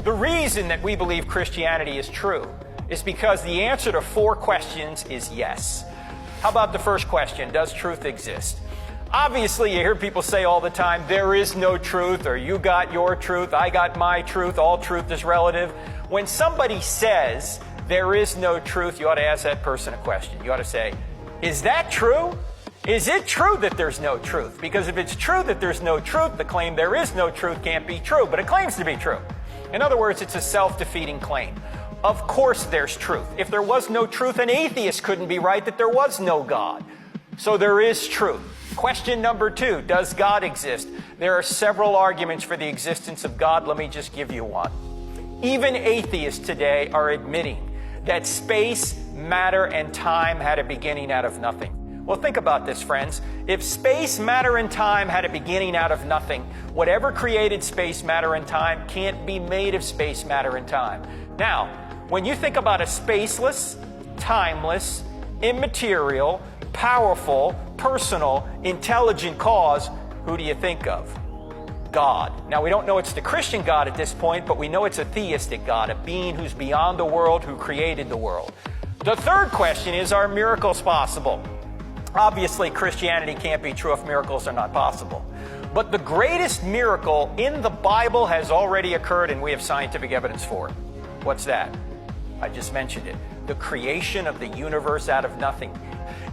The reason that we believe Christianity is true is because the answer to 4 questions is yes. How about the first question? Does truth exist? Obviously, you hear people say all the time, there is no truth, or you got your truth, I got my truth, all truth is relative. When somebody says there is no truth, you ought to ask that person a question. You ought to say, is that true? Is it true that there's no truth? Because if it's true that there's no truth, the claim there is no truth can't be true, but it claims to be true. In other words, it's a self-defeating claim. Of course there's truth. If there was no truth, an atheist couldn't be right that there was no God. So there is truth. Question number 2, does God exist? There are several arguments for the existence of God. Let me just give you one. Even atheists today are admitting that space, matter, and time had a beginning out of nothing. Well, think about this, friends. If space, matter, and time had a beginning out of nothing, whatever created space, matter, and time can't be made of space, matter, and time. Now, when you think about a spaceless, timeless, immaterial, powerful, personal, intelligent cause, who do you think of? God. Now, we don't know it's the Christian God at this point, but we know it's a theistic God, a being who's beyond the world, who created the world. The third question is, are miracles possible? Obviously, Christianity can't be true if miracles are not possible. But the greatest miracle in the Bible has already occurred, and we have scientific evidence for it. What's that? I just mentioned it. The creation of the universe out of nothing.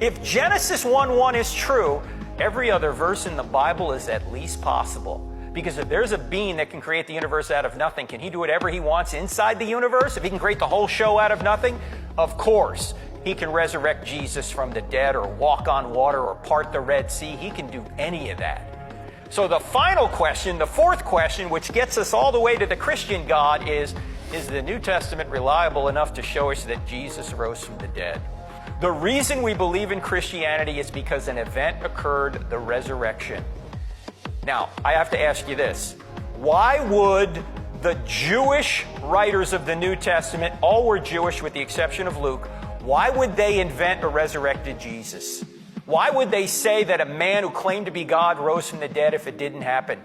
If Genesis 1:1 is true, every other verse in the Bible is at least possible. Because if there's a being that can create the universe out of nothing, can he do whatever he wants inside the universe? If he can create the whole show out of nothing? Of course. He can resurrect Jesus from the dead, or walk on water, or part the Red Sea. He can do any of that. So the final question, the fourth question, which gets us all the way to the Christian God, is the New Testament reliable enough to show us that Jesus rose from the dead? The reason we believe in Christianity is because an event occurred, the resurrection. Now, I have to ask you this. Why would the Jewish writers of the New Testament, all were Jewish with the exception of Luke, why would they invent a resurrected Jesus? Why would they say that a man who claimed to be God rose from the dead if it didn't happen?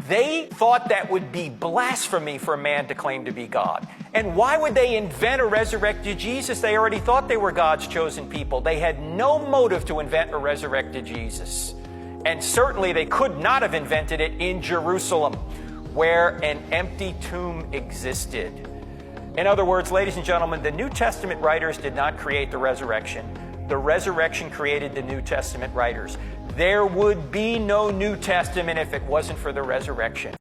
They thought that would be blasphemy for a man to claim to be God. And why would they invent a resurrected Jesus? They already thought they were God's chosen people. They had no motive to invent a resurrected Jesus. And certainly they could not have invented it in Jerusalem, where an empty tomb existed. In other words, ladies and gentlemen, the New Testament writers did not create the resurrection. The resurrection created the New Testament writers. There would be no New Testament if it wasn't for the resurrection.